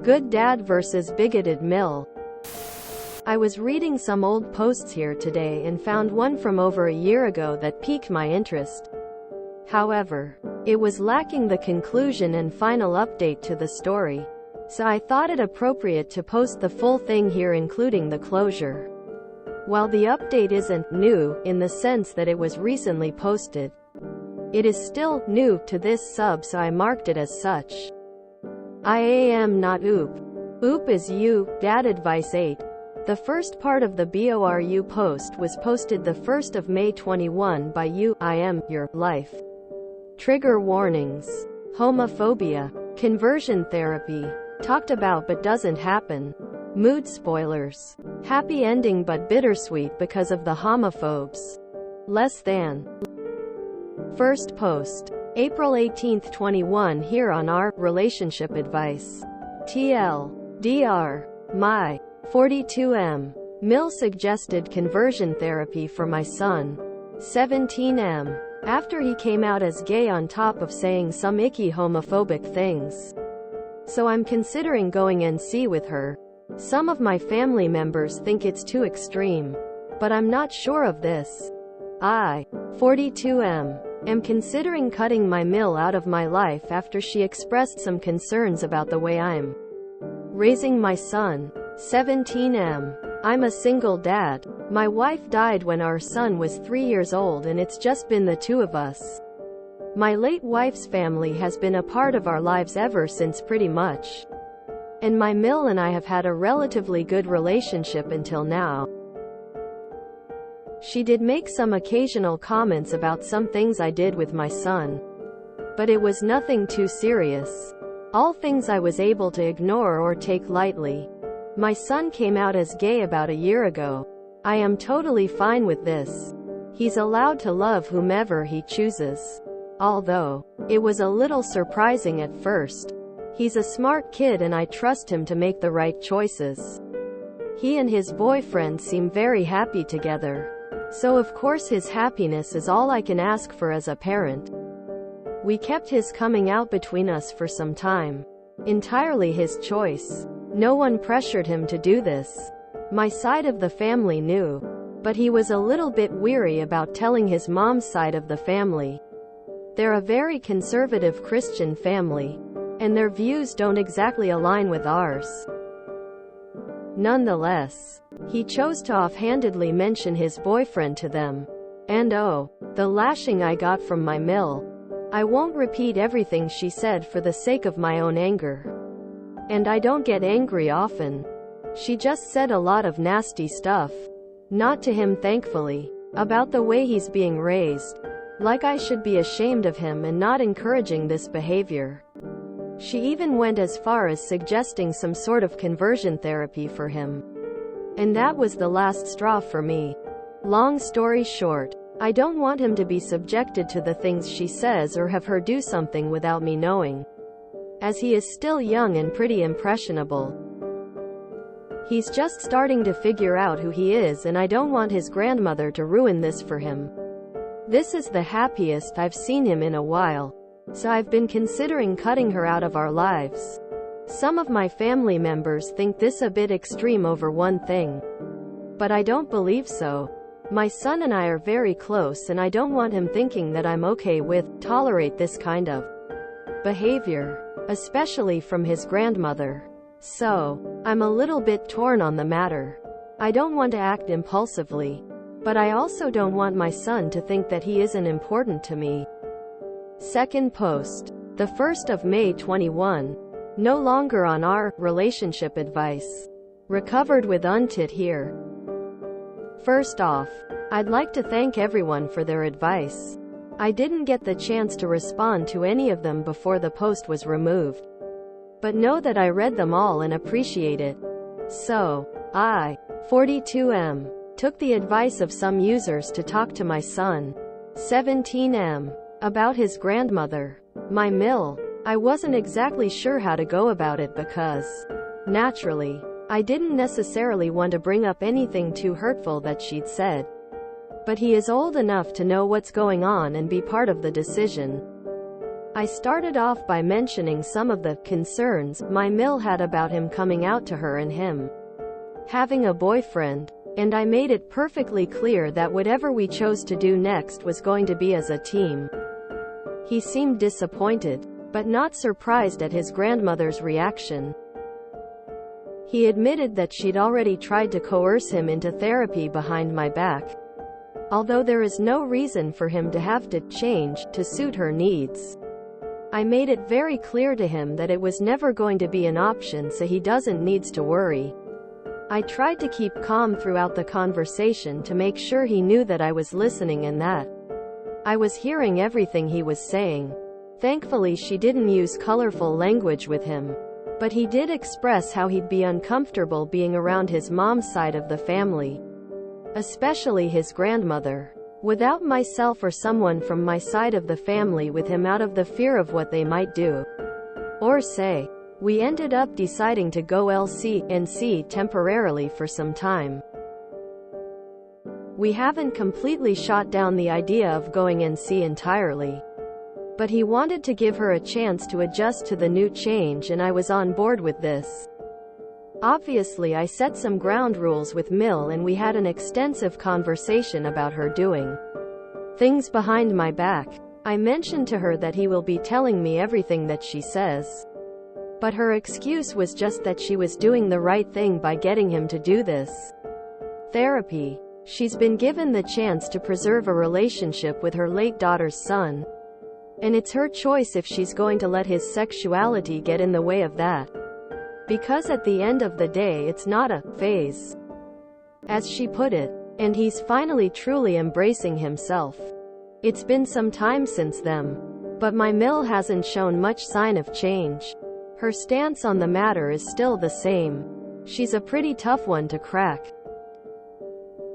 Good Dad versus Bigoted MIL. I was reading some old posts here today and found one from over a year ago that piqued my interest. However, it was lacking the conclusion and final update to the story, so I thought it appropriate to post the full thing here, including the closure. While the update isn't new in the sense that it was recently posted, it is still new to this sub, so I marked it as such. I am not OOP. OOP is you, Dad Advice 8. The first part of the BORU post was posted the 1st of May 21 by you. I am your life. Trigger warnings. Homophobia. Conversion therapy. Talked about but doesn't happen. Mood spoilers. Happy ending but bittersweet because of the homophobes. Less than. First post. April 18, 21 here on our relationship advice. TLDR. My 42M. MIL suggested conversion therapy for my son. 17M. After he came out as gay on top of saying some icky homophobic things. So I'm considering going NC with her. Some of my family members think it's too extreme, but I'm not sure of this. I, 42M, am considering cutting my MIL out of my life after she expressed some concerns about the way I'm raising my son. 17M. I'm a single dad. My wife died when our son was 3 years old and it's just been the two of us. My late wife's family has been a part of our lives ever since pretty much. And my MIL and I have had a relatively good relationship until now. She did make some occasional comments about some things I did with my son, but it was nothing too serious. All things I was able to ignore or take lightly. My son came out as gay about a year ago. I am totally fine with this. He's allowed to love whomever he chooses. Although, it was a little surprising at first. He's a smart kid and I trust him to make the right choices. He and his boyfriend seem very happy together. So of course his happiness is all I can ask for as a parent. We kept his coming out between us for some time. Entirely his choice. No one pressured him to do this. My side of the family knew, but he was a little bit weary about telling his mom's side of the family. They're a very conservative Christian family, and their views don't exactly align with ours. Nonetheless, he chose to offhandedly mention his boyfriend to them. And oh, the lashing I got from my MIL. I won't repeat everything she said for the sake of my own anger. And I don't get angry often. She just said a lot of nasty stuff. Not to him, thankfully. About the way he's being raised. Like I should be ashamed of him and not encouraging this behavior. She even went as far as suggesting some sort of conversion therapy for him. And that was the last straw for me. Long story short, I don't want him to be subjected to the things she says or have her do something without me knowing. As he is still young and pretty impressionable. He's just starting to figure out who he is and I don't want his grandmother to ruin this for him. This is the happiest I've seen him in a while. So I've been considering cutting her out of our lives. Some of my family members think this a bit extreme over one thing. But I don't believe so. My son and I are very close and I don't want him thinking that I'm okay with, tolerate this kind of behavior. Especially from his grandmother. So, I'm a little bit torn on the matter. I don't want to act impulsively. But I also don't want my son to think that he isn't important to me. Second post. The 1st of May 21. No longer on our relationship advice. Recovered with untit here. First off, I'd like to thank everyone for their advice. I didn't get the chance to respond to any of them before the post was removed. But know that I read them all and appreciate it. So, I, 42M, took the advice of some users to talk to my son, 17M, about his grandmother. My MIL. I wasn't exactly sure how to go about it because, naturally, I didn't necessarily want to bring up anything too hurtful that she'd said. But he is old enough to know what's going on and be part of the decision. I started off by mentioning some of the concerns my MIL had about him coming out to her and him having a boyfriend, and I made it perfectly clear that whatever we chose to do next was going to be as a team. He seemed disappointed, but not surprised at his grandmother's reaction. He admitted that she'd already tried to coerce him into therapy behind my back, although there is no reason for him to have to change to suit her needs. I made it very clear to him that it was never going to be an option, so he doesn't need to worry. I tried to keep calm throughout the conversation to make sure he knew that I was listening and that I was hearing everything he was saying. Thankfully, she didn't use colorful language with him, but he did express how he'd be uncomfortable being around his mom's side of the family, especially his grandmother, without myself or someone from my side of the family with him, out of the fear of what they might do or say. We ended up deciding to go LC&C temporarily for some time. We haven't completely shot down the idea of going NC entirely, but he wanted to give her a chance to adjust to the new change, and I was on board with this. Obviously, I set some ground rules with MIL, and we had an extensive conversation about her doing things behind my back. I mentioned to her that he will be telling me everything that she says, but her excuse was just that she was doing the right thing by getting him to do this therapy. She's been given the chance to preserve a relationship with her late daughter's son, and it's her choice if she's going to let his sexuality get in the way of that. Because at the end of the day, it's not a phase, as she put it, and he's finally truly embracing himself. It's been some time since then, but my MIL hasn't shown much sign of change. Her stance on the matter is still the same. She's a pretty tough one to crack.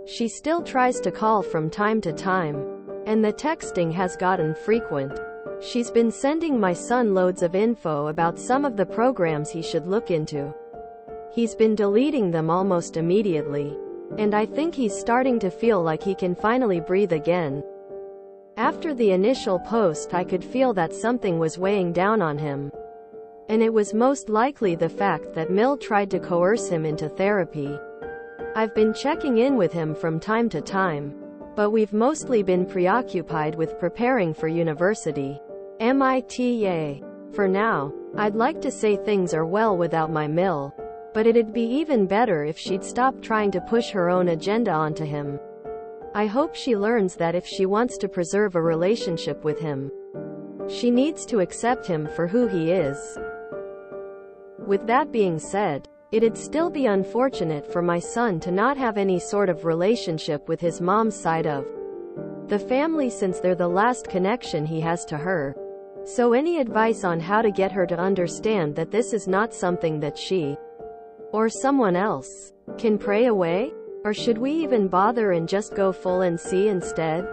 She still tries to call from time to time, and the texting has gotten frequent. She's been sending my son loads of info about some of the programs he should look into. He's been deleting them almost immediately, and I think he's starting to feel like he can finally breathe again. After the initial post, I could feel that something was weighing down on him, and it was most likely the fact that MIL tried to coerce him into therapy. I've been checking in with him from time to time, but we've mostly been preoccupied with preparing for university. MITA. For now, I'd like to say things are well without my MIL, but it'd be even better if she'd stop trying to push her own agenda onto him. I hope she learns that if she wants to preserve a relationship with him, she needs to accept him for who he is. With that being said, it'd still be unfortunate for my son to not have any sort of relationship with his mom's side of the family, since they're the last connection he has to her. So any advice on how to get her to understand that this is not something that she or someone else can pray away? Or should we even bother and just go full NC instead?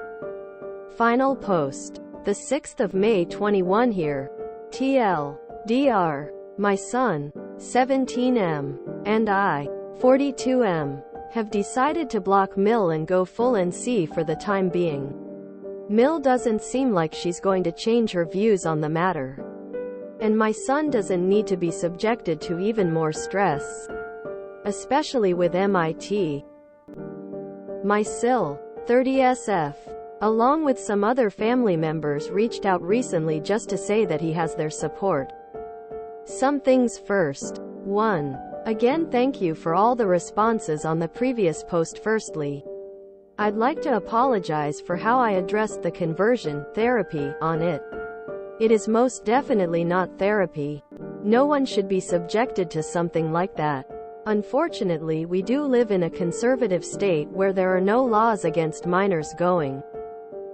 Final post. The 6th of May 21 here. TL. My son, 17M, and I, 42M, have decided to block MIL and go full NC for the time being. MIL doesn't seem like she's going to change her views on the matter, and my son doesn't need to be subjected to even more stress, especially with MIT. My SIL, 30SF, along with some other family members, reached out recently just to say that he has their support. Some things first. 1. Again, thank you for all the responses on the previous post. Firstly, I'd like to apologize for how I addressed the conversion therapy on it. It is most definitely not therapy. No one should be subjected to something like that. Unfortunately, we do live in a conservative state where there are no laws against minors going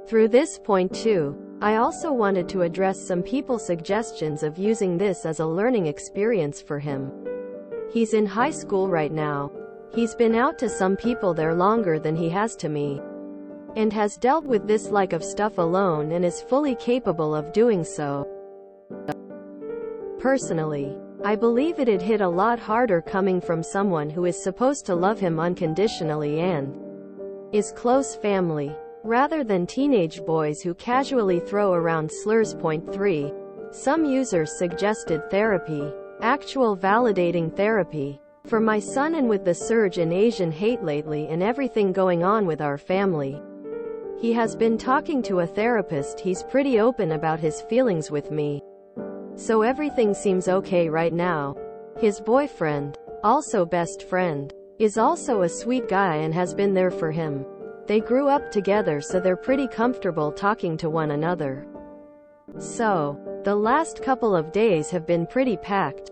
through this point too. I also wanted to address some people's suggestions of using this as a learning experience for him. He's in high school right now. He's been out to some people there longer than he has to me, and has dealt with this like of stuff alone and is fully capable of doing so. Personally, I believe it'd hit a lot harder coming from someone who is supposed to love him unconditionally and is close family, rather than teenage boys who casually throw around slurs. Point 3. Some users suggested therapy. Actual validating therapy. For my son, and with the surge in Asian hate lately and everything going on with our family, he has been talking to a therapist. He's pretty open about his feelings with me. So everything seems okay right now. His boyfriend, also best friend, is also a sweet guy and has been there for him. They grew up together, so they're pretty comfortable talking to one another. So, the last couple of days have been pretty packed.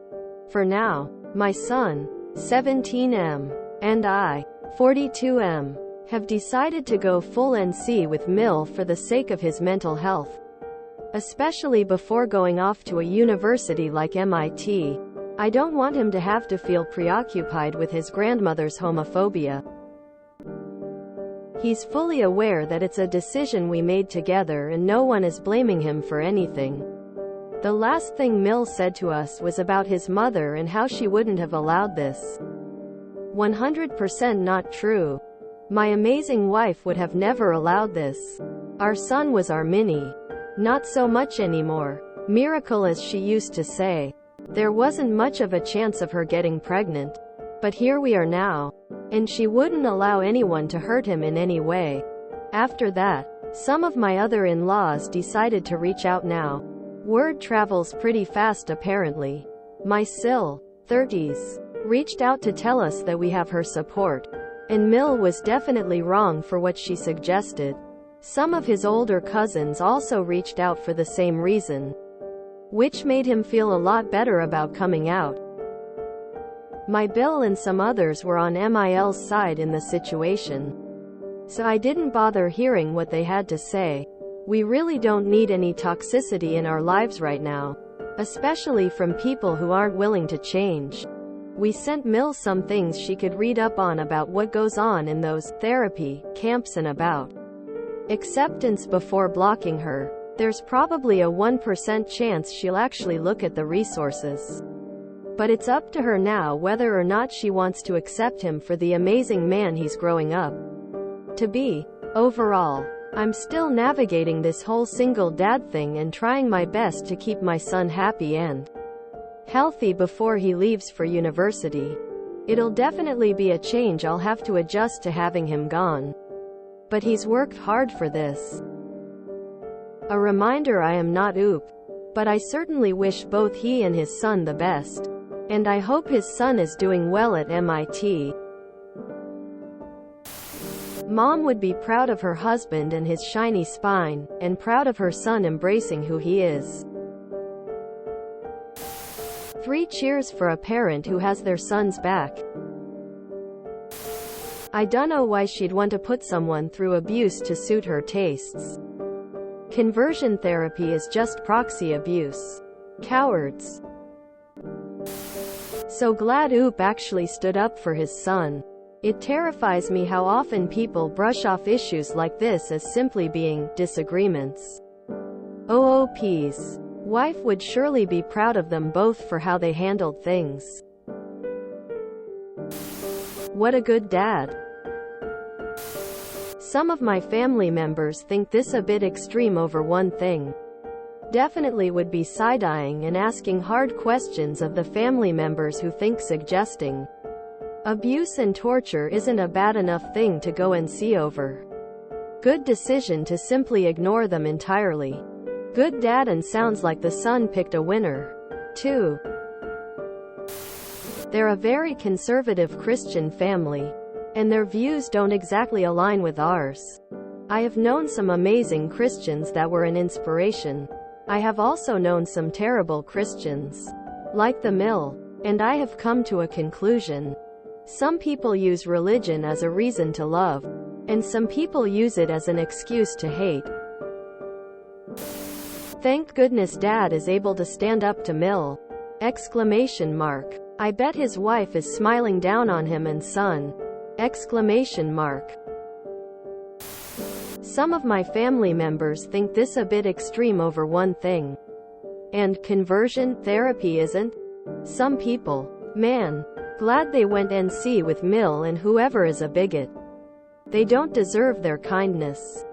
For now, my son, 17M, and I, 42M, have decided to go full NC with Mil for the sake of his mental health. Especially before going off to a university like MIT. I don't want him to have to feel preoccupied with his grandmother's homophobia. He's fully aware that it's a decision we made together and no one is blaming him for anything. The last thing Mil said to us was about his mother and how she wouldn't have allowed this. 100% not true. My amazing wife would have never allowed this. Our son was our mini. Not so much anymore. Miracle, as she used to say. There wasn't much of a chance of her getting pregnant. But here we are now. And she wouldn't allow anyone to hurt him in any way. After that, some of my other in-laws decided to reach out now. Word travels pretty fast apparently. My Sil, 30s, reached out to tell us that we have her support. And Mil was definitely wrong for what she suggested. Some of his older cousins also reached out for the same reason, which made him feel a lot better about coming out. My Bill and some others were on MIL's side in the situation. So I didn't bother hearing what they had to say. We really don't need any toxicity in our lives right now, especially from people who aren't willing to change. We sent Mil some things she could read up on about what goes on in those therapy camps and about acceptance before blocking her. There's probably a 1% chance she'll actually look at the resources. But it's up to her now whether or not she wants to accept him for the amazing man he's growing up to be. Overall, I'm still navigating this whole single dad thing and trying my best to keep my son happy and healthy before he leaves for university. It'll definitely be a change. I'll have to adjust to having him gone. But he's worked hard for this. A reminder, I am not OOP. But I certainly wish both he and his son the best. And I hope his son is doing well at MIT. Mom would be proud of her husband and his shiny spine, and proud of her son embracing who he is. 3 cheers for a parent who has their son's back. I dunno why she'd want to put someone through abuse to suit her tastes. Conversion therapy is just proxy abuse. Cowards. So glad OOP actually stood up for his son. It terrifies me how often people brush off issues like this as simply being disagreements. OOP's wife would surely be proud of them both for how they handled things. What a good dad. Some of my family members think this a bit extreme over one thing. Definitely would be side-eyeing and asking hard questions of the family members who think suggesting abuse and torture isn't a bad enough thing to go and see over. Good decision to simply ignore them entirely. Good dad, and sounds like the son picked a winner, too. They're a very conservative Christian family, and their views don't exactly align with ours. I have known some amazing Christians that were an inspiration. I have also known some terrible Christians, like the Mill, and I have come to a conclusion. Some people use religion as a reason to love, and some people use it as an excuse to hate. Thank goodness Dad is able to stand up to Mill! Exclamation mark. I bet his wife is smiling down on him and son! Exclamation mark. Some of my family members think this a bit extreme over one thing. And conversion therapy isn't? Some people. Man. Glad they went NC with Mill and whoever is a bigot. They don't deserve their kindness.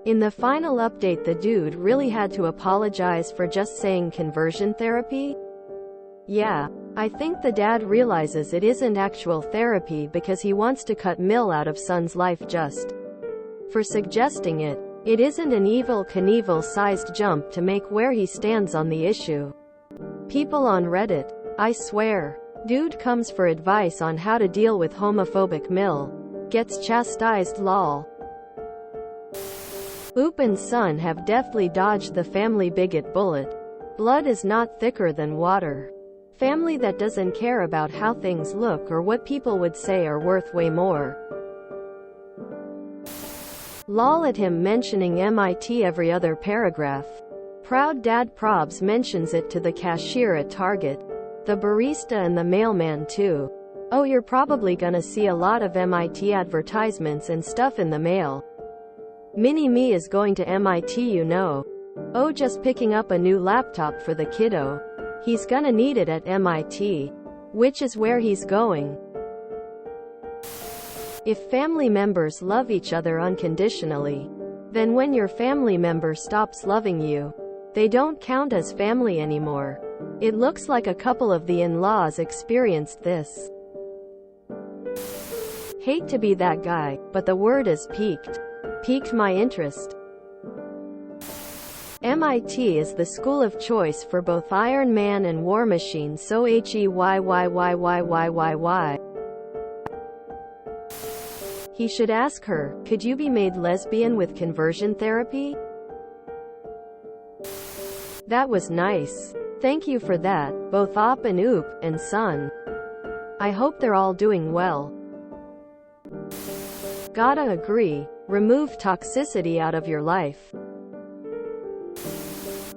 In the final update, the dude really had to apologize for just saying conversion therapy? Yeah, I think the dad realizes it isn't actual therapy because he wants to cut MIL out of son's life just for suggesting it. It isn't an Evel Knievel-sized jump to make where he stands on the issue. People on Reddit, I swear. Dude comes for advice on how to deal with homophobic MIL. Gets chastised lol. Oop and son have deftly dodged the family bigot bullet. Blood is not thicker than water. Family that doesn't care about how things look or what people would say are worth way more. Lol at him mentioning MIT every other paragraph. Proud dad probs mentions it to the cashier at Target, the barista and the mailman too. Oh, you're probably gonna see a lot of MIT advertisements and stuff in the mail. Mini-me is going to MIT, you know. Oh, just picking up a new laptop for the kiddo. He's gonna need it at MIT. Which is where he's going. If family members love each other unconditionally, then when your family member stops loving you, they don't count as family anymore. It looks like a couple of the in-laws experienced this. Hate to be that guy, but the word is piqued. Piqued my interest. MIT is the school of choice for both Iron Man and War Machine, so HEYYYYYYYY. He should ask her, could you be made lesbian with conversion therapy? That was nice. Thank you for that, both Op and Oop, and son. I hope they're all doing well. Gotta agree, remove toxicity out of your life.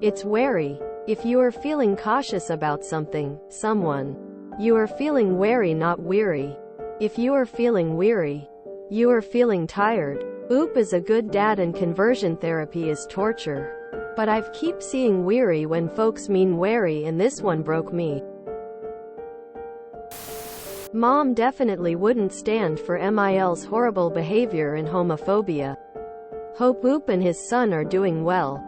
It's wary. If you are feeling cautious about something, someone. You are feeling wary, not weary. If you are feeling weary, you are feeling tired. Oop is a good dad and conversion therapy is torture. But I've keep seeing weary when folks mean wary, and this one broke me. Mom definitely wouldn't stand for MIL's horrible behavior and homophobia. Hope Oop and his son are doing well.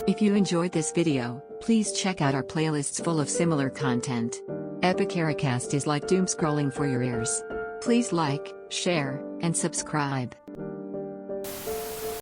If you enjoyed this video, please check out our playlists full of similar content. EpicAriaCast is like doom scrolling for your ears. Please like, share, and subscribe.